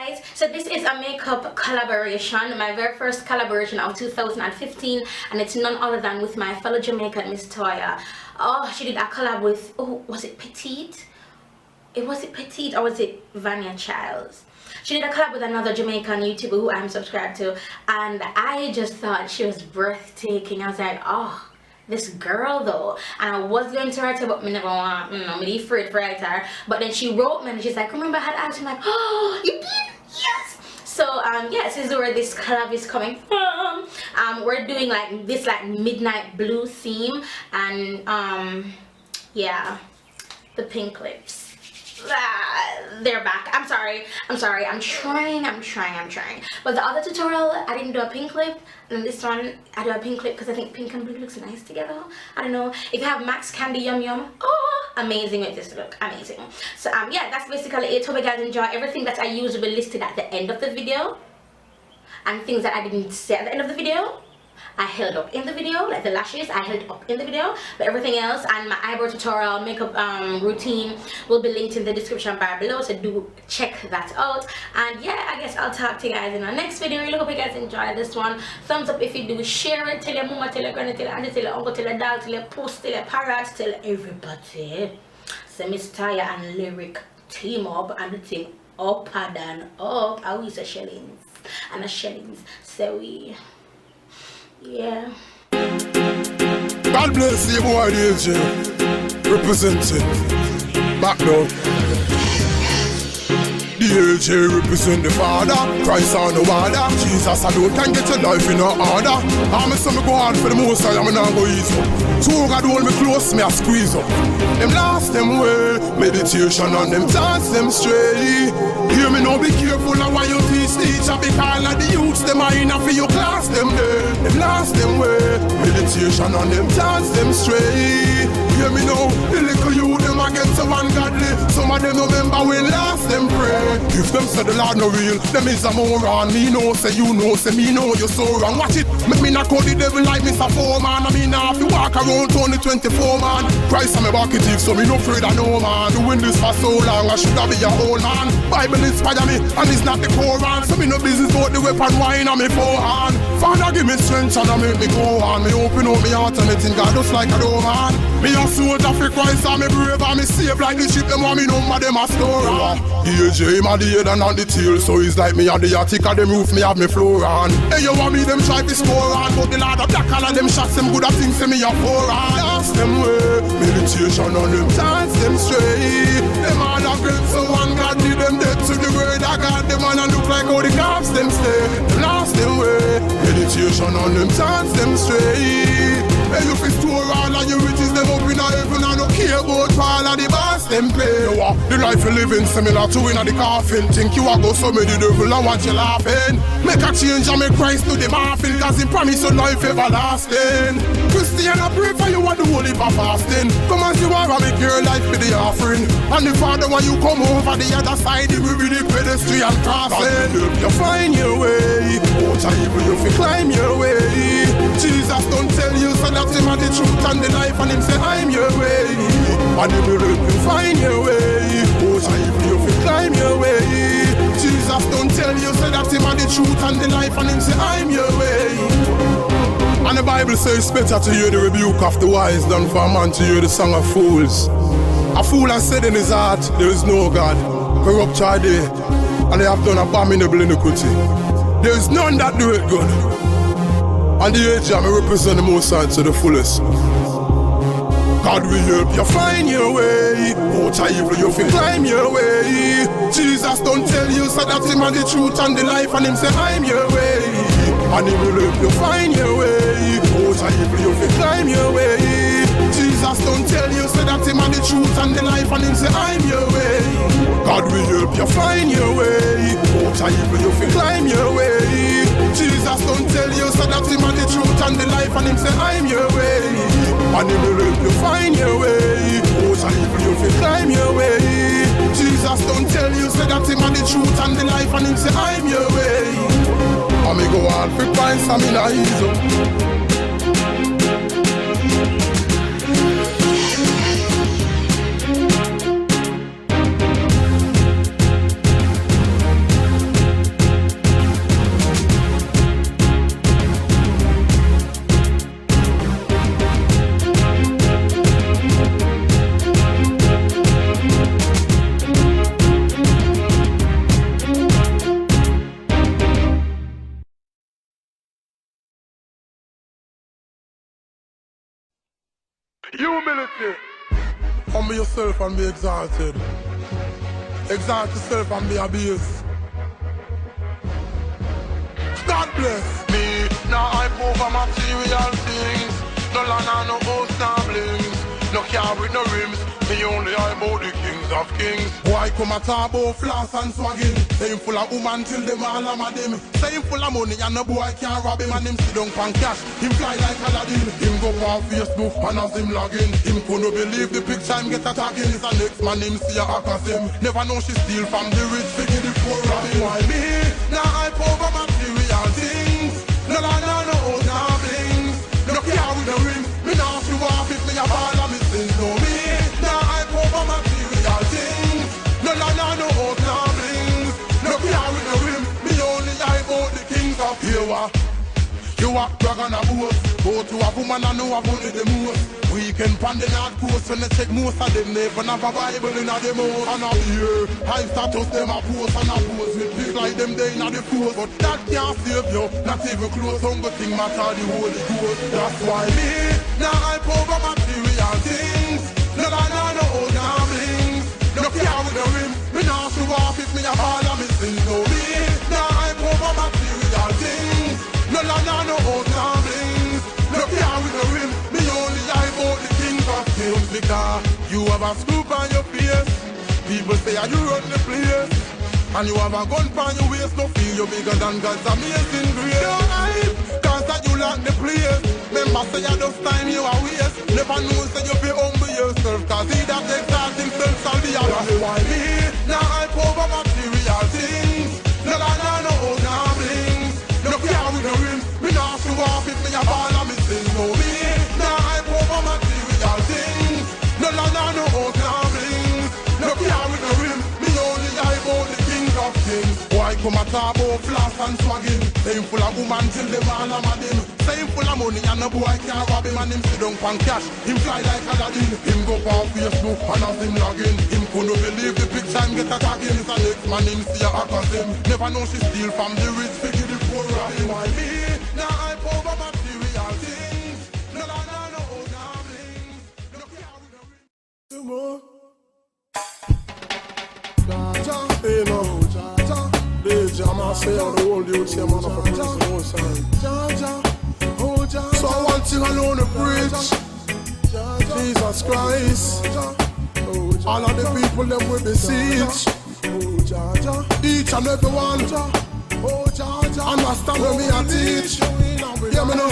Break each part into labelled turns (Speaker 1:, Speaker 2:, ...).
Speaker 1: guys, so this is a makeup collaboration, my very first collaboration of 2015, and it's none other than with my fellow Jamaican Miss Toya. Oh, she did a collab with, oh, was it Petite? Was it Petite or was it Vanya Childs? She did a collab with another Jamaican YouTuber who I'm subscribed to, and I just thought she was breathtaking. I was like, oh, this girl though. And I was going to write her, but me never want, me afraid to write her. But then she wrote me and she's like, remember I had asked? I'm like, oh, you did? Yes! So yeah, this is where this collab is coming from. We're doing like this like midnight blue theme, and yeah, the pink lips. They're back. I'm sorry, I'm trying. But the other tutorial I didn't do a pink lip, and this one I do a pink lip because I think pink and blue looks nice together. I don't know, if you have Max Candy Yum Yum, oh, amazing with this look, amazing. So yeah, that's basically it. Hope you guys enjoy. Everything that I use will be listed at the end of the video, and things that I didn't say at the end of the video I held up in the video, like the lashes I held up in the video, but everything else and my eyebrow tutorial, makeup routine will be linked in the description bar below, so do check that out. And yeah, I guess I'll talk to you guys in our next video. Really hope you guys enjoy this one. Thumbs up if you do, share it, tell your mama, tell your granny, tell your auntie, tell your uncle, tell your dog, tell your post, tell your parrot, tell everybody. So Miss Toya and Lyric team up and the team up and up. I will say shillings and a shillings, so we yeah.
Speaker 2: God bless you, boy, DJ. Representing. Back down. DJ represent the Father, Christ on the water. Jesus, I don't can get your life in no order. I'm a son go on for the most, I'm not go easy. So God hold me close, me I squeeze up. Them last them way, meditation on them dance them straight. Hear me now, be careful of why you teach because like the youths, them are in for your class, them there. Them last them way, meditation on them dance them straight. Hear me now, the little youth, them against the ungodly. Some of them remember when last them pray. If them say the Lord no real, them is a moron. Me know, say you know, say me know you're so wrong. Watch it, make me not call the devil like Mr. Foreman. I mean, I have to walk around only 24 man. Christ, I'm a bucket thief, so me no afraid of no man. Doing this for so long, I should have be a whole man. Bible inspire me, and it's not the Quran. So me no business about the weapon wine on me forehand. Father, give me strength and I make me go on. Me open up me heart and it in God just like a door man. Me a soldier for Christ and me brave and me save like the ship. Them want me number, them a store on. EJ, my the head and on the tail, so it's like me and the attic of them roof, me have me floor on. Hey, you want me them try to score on, but the Lord of black all of them shots, them good at things, say me a four on. Ask them way, meditation on them, dance them straight. Them all are great, so one God did them dead to the word I got them on and look like how the cops them stay. Last them way, meditation on them, dance them straight. Hey, you fi store all of your riches, them up in a heaven and no care about all of the boss them pay. You are the life you living similar to in the coffin. Think you are go so many devil and watch you laughing. Make a change and make Christ to the muffin, cause he promise your life everlasting. Christian, I pray for you and the holy for fasting. Come as you are and make your life for the offering. And the Father when you come over the other side, he will be the pedestrian crossing. You find your way, watch how evil you fi climb your way. Jesus don't tell you so that him are the truth and the life, and him say I'm your way. And he will help you find your way. Watch how evil you fi climb your way. Jesus don't tell you so that him are the truth and the life, and him say I'm your way. And the Bible says it's better to hear the rebuke of the wise than for a man to hear the song of fools. A fool has said in his heart, there is no God. Corrupt are they, and they have done abominable iniquity. There is none that do it good. And the age I represent the most side to the fullest. God will help you find your way. Watch how evil you fi climb your way. Jesus don't tell you so that him are the truth and the life, and him say I'm your way. And he will help you find your way. Watch how evil you fi climb your way. Jesus don't tell you so that him are the truth and the life, and him say I'm your way. God will help you find your way. Watch how evil you fi climb your way. Jesus don't tell you so that him are the truth and the life, and him say I'm your way. And he will help you find your way. Watch how evil you fi climb your way. Jesus don't tell you so that him are the truth and the life, and him say I'm your way. And me go on for find some in a easy. Humility. Humble yourself and be exalted. Exalt yourself and be abused. God bless me. Now I over material things. No land and no house, no blings. No car with no rims. Me only eyebrow the kings of kings. Boy come a talk about floss and swagging. Say him full of woman till them all am them. Say him full of money and no boy can't rob him. And him sit down pan cash. Him fly like Aladdin. Him go on Facebook and as him login. Him couldn't believe the picture him get attacking. It's the next man him see a hack as him. Never know she steal from the rich figure the poor robbing. Why me? Now I over material things. No land no house, no blings. No car with no rims. Me now show off if me a fall and me sins. No me. Now I over material things. No land no house, no blings. No car with no rims. Me only I about the kings of here. You a brag and a boast. Go to a woman and know I've only the most. Weekend pan the North Coast when they check most of them never have a Bible in a them house. And up here, high status them a post and a pose with pics like them they in a the force. But that can't save you, not even close. Hunger thing matter the Holy Ghost. That's why me, now I over material things. No land no house, no blings. No car with no rims. Me now show off if me a fall and me sins. No me, now I over material things. No land no house, no blings. No car with no rims. Me only I about the kings of kings. Because you have a scoop on your face. People say you run the place. And you have a gun on your waist. No feel you bigger than God's amazing grace. No hype, cause that you like the place. Remember say you just time you are waste. Never know say you be humble yourself. Cause he that exalt himself shall be other. Why me? Now I over material things. No land no house, no blings. No car with no rims. Me now show off if me a ball and me sins. No me. Now I over material things. No land no house, no blings. No car with no rims. Me only I about the kings of kings. Boy come a talk about floss and swagging. Say him full of woman till them all am them. Say him full of money and no boy can't rob him. And him sit down pan cash. Him fly like Aladdin. Him go on Facebook and as him login. Him couldn't believe the picture him get attacking. It's the next man him see a hack as him. Never know she steal from the rich figure the poor robbing. Why me? Now I over material things. No land no house, no blings. No car with no rims. Two more. Jaja, hey no, Jaja. They jam I say on the whole youth say man of a prison no sign. Jaja, oh Jaja. So one thing I know to preach. Jesus Christ. All of the people them will beseech. Oh Jaja. Each and every one. Oh Jaja. Understand when me I teach. Hear me now.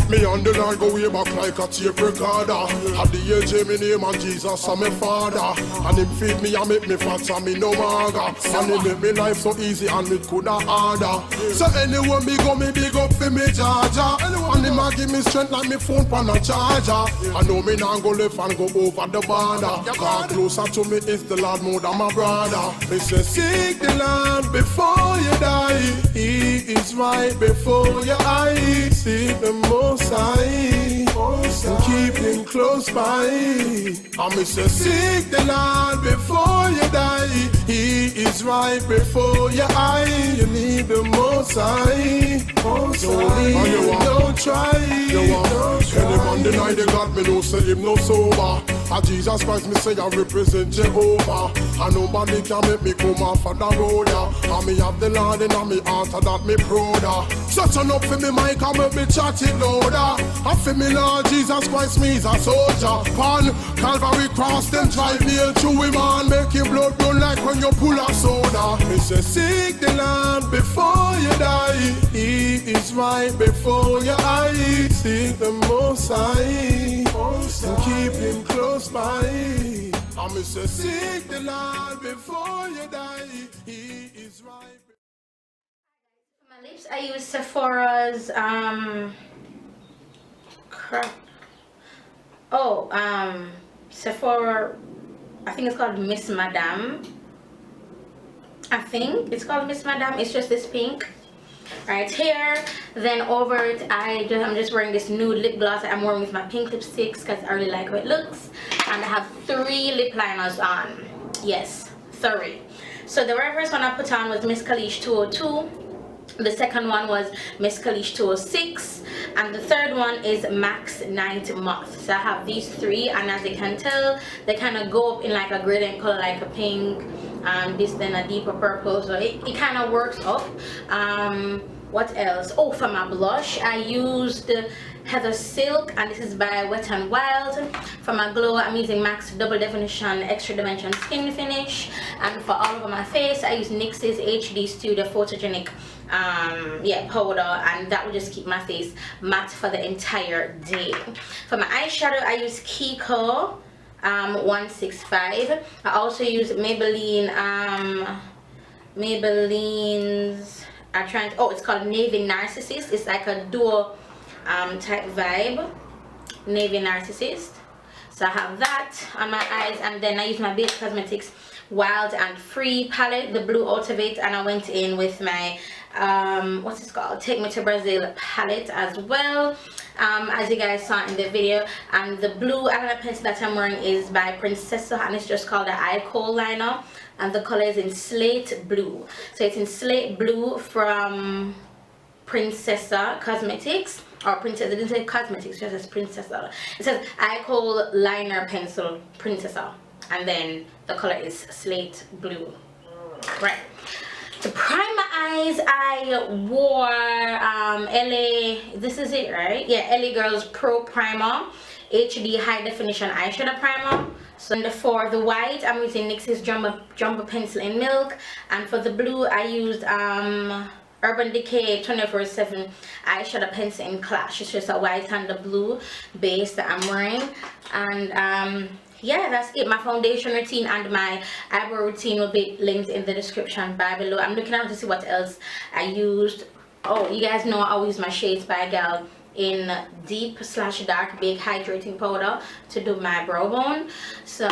Speaker 2: Me and the Lord go way back like a tape recorder. At the age of me name and Jesus and my father. And him feed me and make me fat and me no maga. And he make me life so easy and me coulda harder. So anywhere me go me big up for me charger. And him a give me strength like me phone pan a charger. I know me now go left and go over the border. God closer to me is the Lord more than my brother. Me say seek the Lord before you die. He is right before your eyes. Seek the most and keep him close by. I me say seek the Lord before you die. He is right before your eye. You need the Most High. Don't leave, don't try. Any man deny the God, me no say him no sober. And Jesus Christ, me say I represent Jehovah. And nobody can make me come off of the road. And me have the Lord in me heart, and that me prouder. Such an up for me mic and make me chat it louder. And for me Lord Jesus Christ, me is a soldier. Pan Calvary cross, them drive nail through him and make your blood run like when you pull a soda. Me say seek the Lord before you die. He is right before your eyes. Seek the Most High and keep him close by. I me say seek the Lord before you die. He is right.
Speaker 1: For my lips, I use Sephora's Sephora, I think it's called Miss Madame. I think it's called Miss Madame. It's just this pink right here. Then over it, I'm just wearing this nude lip gloss that I'm wearing with my pink lipsticks because I really like how it looks. And I have 3 lip liners on. Yes, 3. So the very first one I put on was Miss Kalish 202. The second one was Miss Kalish 206, and the third one is Max Night Moth. So I have these three, and as you can tell, they kind of go up in like a gradient color, like a pink, this then a deeper purple, so it kind of works up. What else? Oh, for my blush I used Heather Silk, and this is by Wet n Wild. For my glow I'm using Max Double Definition Extra Dimension Skin Finish, and for all over my face I use NYX's HD Studio Photogenic powder, and that will just keep my face matte for the entire day. For my eyeshadow I use Kiko 165. I also use Maybelline's it's called Navy Narcissist. It's like a duo type vibe, Navy Narcissist. So I have that on my eyes, and then I use my Base Cosmetics Wild and Free palette, the blue out of it, and I went in with my what's this called, Take Me to Brazil palette as well, as you guys saw in the video. And the blue eyeliner pencil that I'm wearing is by Princessa, and it's just called the Eye Kohl liner, and the color is in Slate Blue. So it's in Slate Blue from Princessa Cosmetics, or Princess, it didn't say Cosmetics, it just says Princessa. It says Eye Kohl liner pencil Princessa, and then the color is Slate Blue. Right. To prime my eyes, I wore LA, this is it, right? Yeah, LA Girls Pro Primer HD High Definition Eyeshadow Primer. So for the white, I'm using NYX's Jumbo Pencil in Milk, and for the blue, I used Urban Decay 24/7 eyeshadow pencil in Clash. It's just a white and a blue base that I'm wearing, and yeah, that's it. My foundation routine and my eyebrow routine will be linked in the description bar below. I'm looking out to see what else I used. Oh, you guys know I always use my Shades by Gal in deep/dark big hydrating powder to do my brow bone. So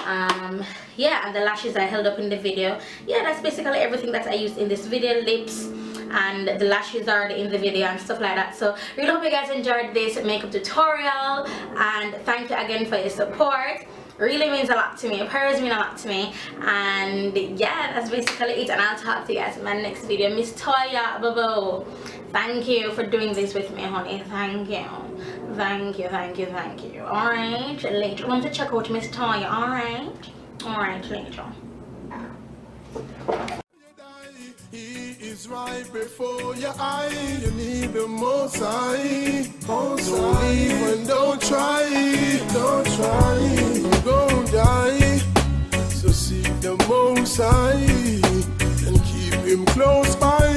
Speaker 1: yeah, and the lashes I held up in the video. Yeah, that's basically everything that I used in this video. Lips and the lashes are in the video and stuff like that. So really hope you guys enjoyed this makeup tutorial, and thank you again for your support. Really means a lot to me. Prayers mean a lot to me. And yeah, that's basically it, and I'll talk to you guys in my next video. Miss Toya, boo-boo, thank you for doing this with me, honey. Thank you. Thank you, thank you, thank you. Alright, later. I want to check out Miss Toya, alright? Alright, later.
Speaker 2: He is right before your eye. You need the most high. Don't leave and don't try. Don't try. You're gonna die. So seek the most high and keep him close by.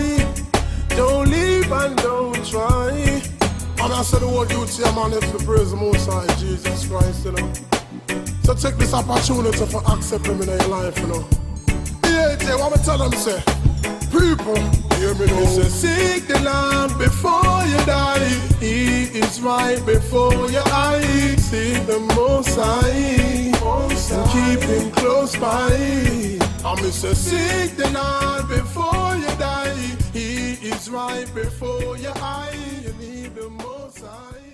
Speaker 2: Don't leave and don't try. And I said the word you to your man if you praise the most high, Jesus Christ, you know. So take this opportunity for accept him in your life, you know. Yeah, what I tell them, say, people, hear me now. Say, seek the Lord before you die. He is right before your eyes. Seek the Most High and keep him close by. I say, seek the Lord before you die. He is right before your eyes. You need the Most High.